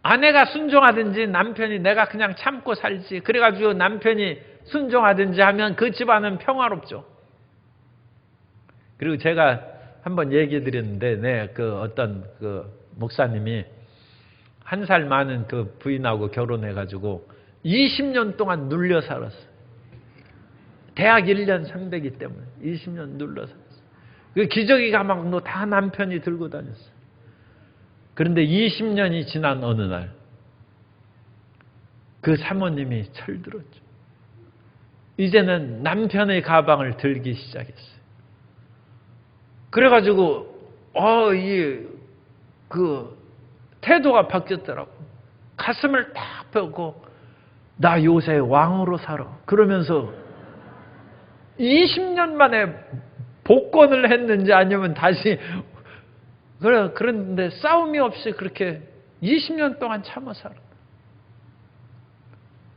아내가 순종하든지 남편이 내가 그냥 참고 살지 그래가지고 남편이 순종하든지 하면 그 집안은 평화롭죠. 그리고 제가 한번 얘기해 드렸는데 어떤 목사님이 1살 많은 그 부인하고 결혼해가지고 20년 동안 눌려 살았어요. 대학 1년 선배기 때문에 20년 눌러 살았어요. 그 기저귀 가방도 다 남편이 들고 다녔어요. 그런데 20년이 지난 어느 날 그 사모님이 철들었죠. 이제는 남편의 가방을 들기 시작했어요. 그래가지고 태도가 바뀌었더라고. 가슴을 딱 펴고 나 요새 왕으로 살아. 그러면서 20년 만에 복권을 했는지 아니면 다시 그런데 싸움이 없이 그렇게 20년 동안 참아 살아.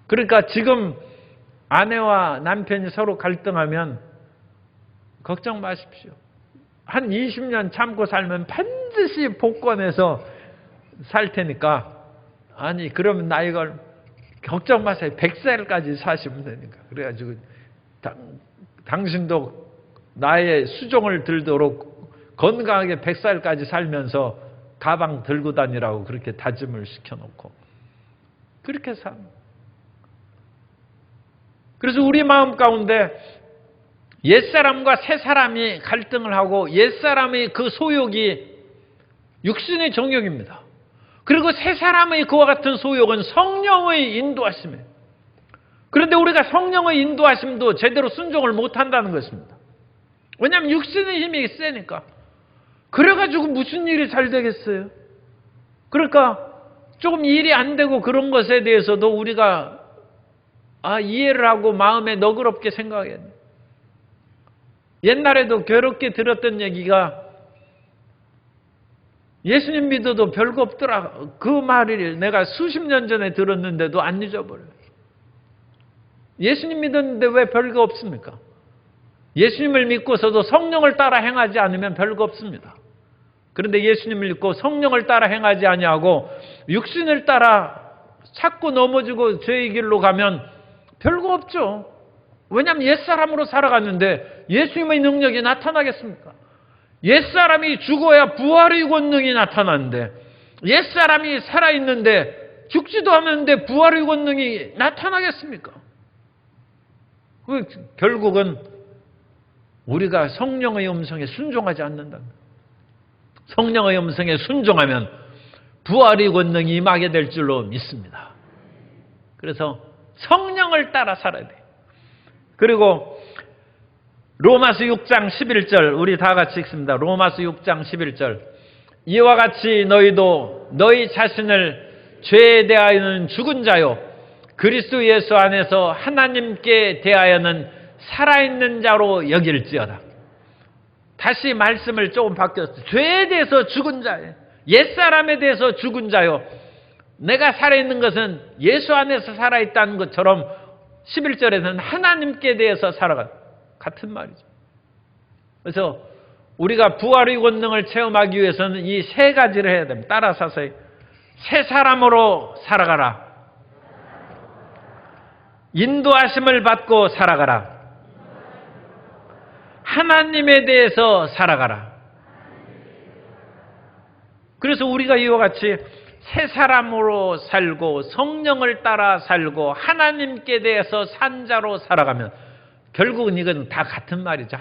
그러니까 지금 아내와 남편이 서로 갈등하면 걱정 마십시오. 한 20년 참고 살면 반드시 복권해서 살 테니까 그러면 나이가 걱정 마세요. 100살까지 사시면 되니까. 그래가지고 당신도 나의 수종을 들도록 건강하게 100살까지 살면서 가방 들고 다니라고 그렇게 다짐을 시켜놓고 그렇게 삽니다. 그래서 우리 마음 가운데 옛사람과 새사람이 갈등을 하고 옛사람의 그 소욕이 육신의 정욕입니다. 그리고 새사람의 그와 같은 소욕은 성령의 인도하심이에요. 그런데 우리가 성령의 인도하심도 제대로 순종을 못한다는 것입니다. 왜냐하면 육신의 힘이 세니까. 그래가지고 무슨 일이 잘 되겠어요? 그러니까 조금 일이 안 되고 그런 것에 대해서도 우리가 이해를 하고 마음에 너그럽게 생각해야 돼요. 옛날에도 괴롭게 들었던 얘기가 예수님 믿어도 별거 없더라. 그 말을 내가 수십 년 전에 들었는데도 안 잊어버려요. 예수님 믿었는데 왜 별거 없습니까? 예수님을 믿고서도 성령을 따라 행하지 않으면 별거 없습니다. 그런데 예수님을 믿고 성령을 따라 행하지 아니하고 육신을 따라 자꾸 넘어지고 죄의 길로 가면 별거 없죠. 왜냐하면 옛사람으로 살아갔는데 예수님의 능력이 나타나겠습니까? 옛사람이 죽어야 부활의 권능이 나타나는데 옛사람이 살아있는데 죽지도 않았는데 부활의 권능이 나타나겠습니까? 결국은 우리가 성령의 음성에 순종하지 않는다. 성령의 음성에 순종하면 부활의 권능이 임하게 될 줄로 믿습니다. 그래서 성령을 따라 살아야 돼요. 그리고 로마서 6장 11절 우리 다 같이 읽습니다. 로마서 6장 11절 이와 같이 너희도 너희 자신을 죄에 대하여는 죽은 자요 그리스도 예수 안에서 하나님께 대하여는 살아있는 자로 여길지어다. 다시 말씀을 조금 바뀌었어요. 죄에 대해서 죽은 자예요. 옛사람에 대해서 죽은 자요. 내가 살아있는 것은 예수 안에서 살아있다는 것처럼 11절에서는 하나님께 대해서 살아가. 같은 말이죠. 그래서 우리가 부활의 권능을 체험하기 위해서는 이 세 가지를 해야 됩니다. 따라서 하세요. 새 사람으로 살아가라. 인도하심을 받고 살아가라. 하나님에 대해서 살아가라. 그래서 우리가 이와 같이 새 사람으로 살고 성령을 따라 살고 하나님께 대해서 산 자로 살아가면 결국은 이건 다 같은 말이죠.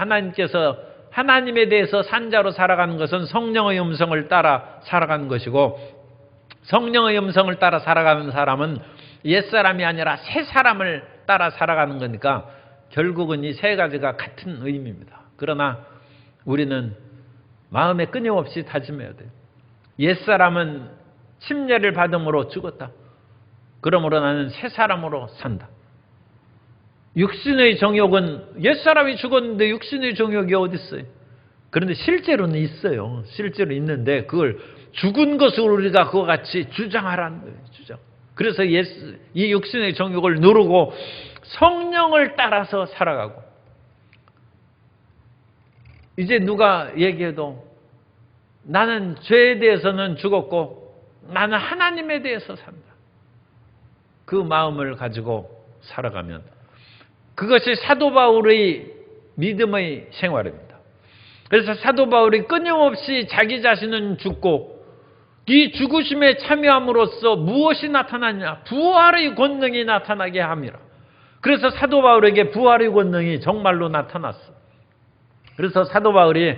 하나님에 대해서 산 자로 살아가는 것은 성령의 음성을 따라 살아가는 것이고 성령의 음성을 따라 살아가는 사람은 옛사람이 아니라 새 사람을 따라 살아가는 거니까 결국은 이 세 가지가 같은 의미입니다. 그러나 우리는 마음에 끊임없이 다짐해야 돼요. 옛사람은 침례를 받음으로 죽었다. 그러므로 나는 새 사람으로 산다. 육신의 정욕은 옛사람이 죽었는데 육신의 정욕이 어디 있어요? 그런데 실제로는 있어요. 실제로 있는데 그걸 죽은 것을 우리가 그와 같이 주장하라는 거예요. 주장. 그래서 이 육신의 정욕을 누르고 성령을 따라서 살아가고 이제 누가 얘기해도 나는 죄에 대해서는 죽었고 나는 하나님에 대해서 산다. 그 마음을 가지고 살아가면 그것이 사도 바울의 믿음의 생활입니다. 그래서 사도 바울이 끊임없이 자기 자신은 죽고 이 죽으심에 참여함으로써 무엇이 나타나냐? 부활의 권능이 나타나게 함이라. 그래서 사도 바울에게 부활의 권능이 정말로 나타났어. 그래서 사도 바울이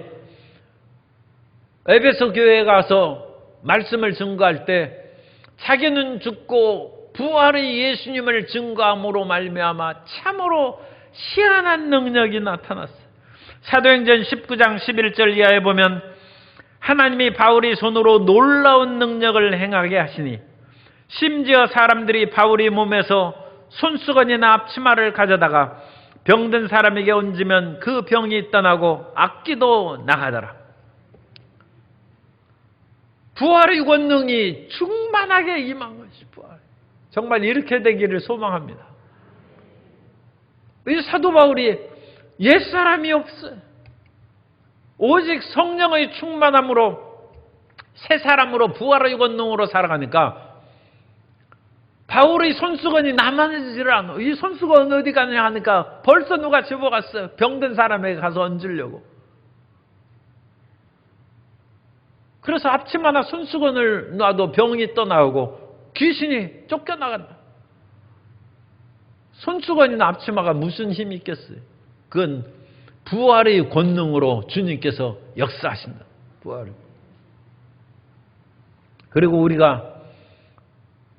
에베소 교회에 가서 말씀을 증거할 때 자기는 죽고 부활의 예수님을 증거함으로 말미암아 참으로 희한한 능력이 나타났어요. 사도행전 19장 11절 이하에 보면 하나님이 바울의 손으로 놀라운 능력을 행하게 하시니 심지어 사람들이 바울의 몸에서 손수건이나 앞치마를 가져다가 병든 사람에게 얹으면 그 병이 떠나고 악기도 나가더라. 부활의 권능이 충만하게 임한 것이 부활. 정말 이렇게 되기를 소망합니다. 이 사도 바울이 옛사람이 없어요. 오직 성령의 충만함으로 새 사람으로 부활의 권능으로 살아가니까 바울의 손수건이 남아지질 않아. 이 손수건 어디 가느냐 하니까 벌써 누가 집어갔어요. 병든 사람에게 가서 얹으려고. 그래서 앞치마나 손수건을 놔도 병이 떠나오고 귀신이 쫓겨나간다. 손수건이나 앞치마가 무슨 힘이 있겠어요? 그건 부활의 권능으로 주님께서 역사하신다. 부활을. 그리고 우리가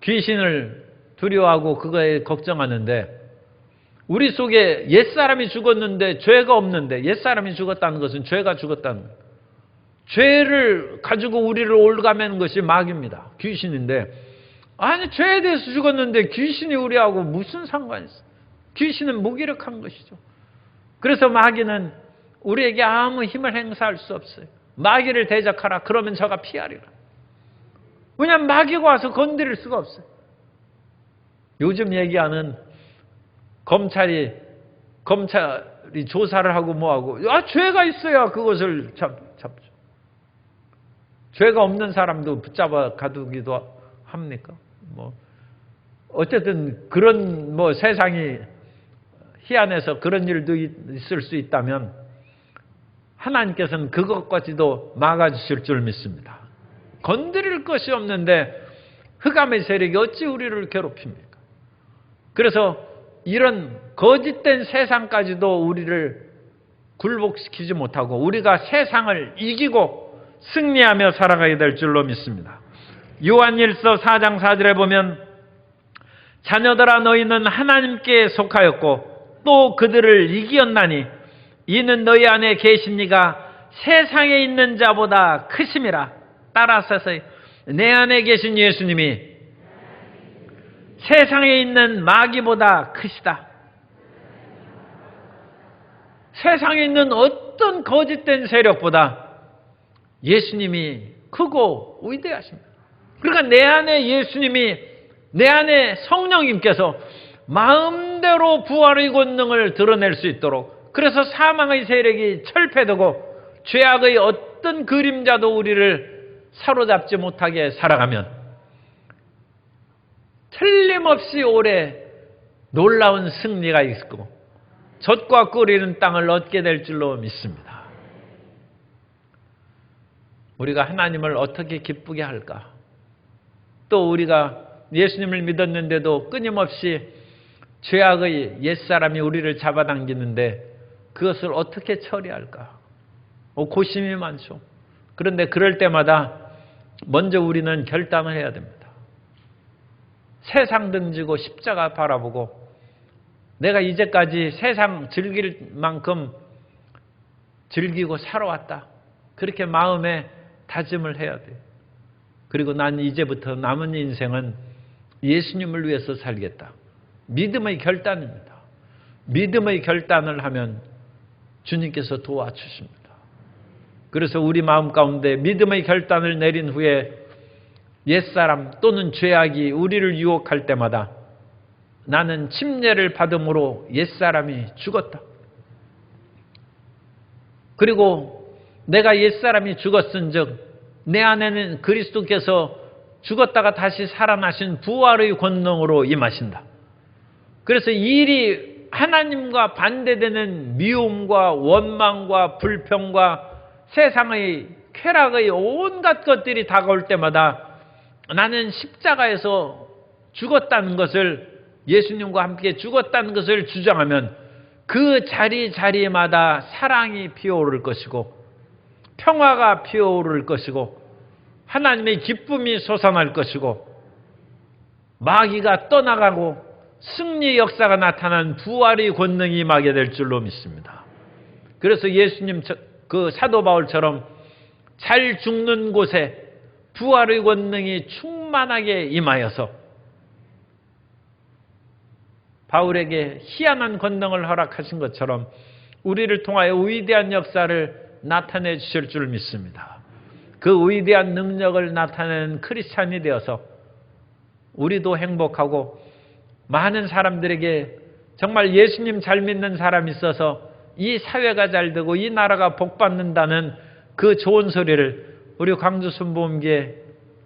귀신을 두려워하고 그거에 걱정하는데 우리 속에 옛사람이 죽었는데 죄가 없는데 옛사람이 죽었다는 것은 죄가 죽었다는 거예요. 죄를 가지고 우리를 올가매는 것이 마귀입니다. 귀신인데 아니 죄에 대해서 죽었는데 귀신이 우리하고 무슨 상관이 있어? 귀신은 무기력한 것이죠. 그래서 마귀는 우리에게 아무 힘을 행사할 수 없어요. 마귀를 대적하라. 그러면 저가 피하리라. 왜냐하면 마귀가 와서 건드릴 수가 없어요. 요즘 얘기하는 검찰이 조사를 하고 뭐하고 죄가 있어야 그것을 잡죠. 죄가 없는 사람도 붙잡아 가두기도 합니까? 어쨌든 그런 세상이 희한해서 그런 일도 있을 수 있다면 하나님께서는 그것까지도 막아주실 줄 믿습니다. 건드릴 것이 없는데 흑암의 세력이 어찌 우리를 괴롭힙니까? 그래서 이런 거짓된 세상까지도 우리를 굴복시키지 못하고 우리가 세상을 이기고 승리하며 살아가게 될 줄로 믿습니다. 요한일서 4장 4절에 보면 자녀들아 너희는 하나님께 속하였고 또 그들을 이기었나니 이는 너희 안에 계신 이가 세상에 있는 자보다 크심이라. 따라서서 내 안에 계신 예수님이 세상에 있는 마귀보다 크시다. 세상에 있는 어떤 거짓된 세력보다 예수님이 크고 위대하십니다. 그러니까 내 안에 예수님이, 내 안에 성령님께서 마음대로 부활의 권능을 드러낼 수 있도록, 그래서 사망의 세력이 철폐되고 죄악의 어떤 그림자도 우리를 사로잡지 못하게 살아가면 틀림없이 올해 놀라운 승리가 있고 젖과 꿀이는 땅을 얻게 될 줄로 믿습니다. 우리가 하나님을 어떻게 기쁘게 할까? 또 우리가 예수님을 믿었는데도 끊임없이 죄악의 옛사람이 우리를 잡아당기는데 그것을 어떻게 처리할까? 고심이 많죠. 그런데 그럴 때마다 먼저 우리는 결단을 해야 됩니다. 세상 던지고 십자가 바라보고 내가 이제까지 세상 즐길 만큼 즐기고 살아왔다. 그렇게 마음에 다짐을 해야 돼요. 그리고 난 이제부터 남은 인생은 예수님을 위해서 살겠다. 믿음의 결단입니다. 믿음의 결단을 하면 주님께서 도와주십니다. 그래서 우리 마음 가운데 믿음의 결단을 내린 후에 옛사람 또는 죄악이 우리를 유혹할 때마다 나는 침례를 받음으로 옛사람이 죽었다. 그리고 내가 옛사람이 죽었은즉 내 안에는 그리스도께서 죽었다가 다시 살아나신 부활의 권능으로 임하신다. 그래서 일이 하나님과 반대되는 미움과 원망과 불평과 세상의 쾌락의 온갖 것들이 다가올 때마다 나는 십자가에서 죽었다는 것을, 예수님과 함께 죽었다는 것을 주장하면 그 자리마다 사랑이 피어오를 것이고 평화가 피어오를 것이고 하나님의 기쁨이 솟아날 것이고 마귀가 떠나가고 승리 역사가 나타난 부활의 권능이 임하게 될 줄로 믿습니다. 그래서 예수님 그 사도 바울처럼 잘 죽는 곳에 부활의 권능이 충만하게 임하여서 바울에게 희한한 권능을 허락하신 것처럼 우리를 통하여 위대한 역사를 나타내 주실 줄 믿습니다. 그 위대한 능력을 나타내는 크리스찬이 되어서 우리도 행복하고 많은 사람들에게 정말 예수님 잘 믿는 사람이 있어서 이 사회가 잘 되고 이 나라가 복받는다는 그 좋은 소리를 우리 광주순복음교회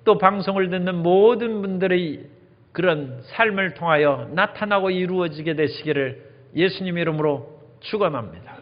또 방송을 듣는 모든 분들의 그런 삶을 통하여 나타나고 이루어지게 되시기를 예수님 이름으로 축원합니다.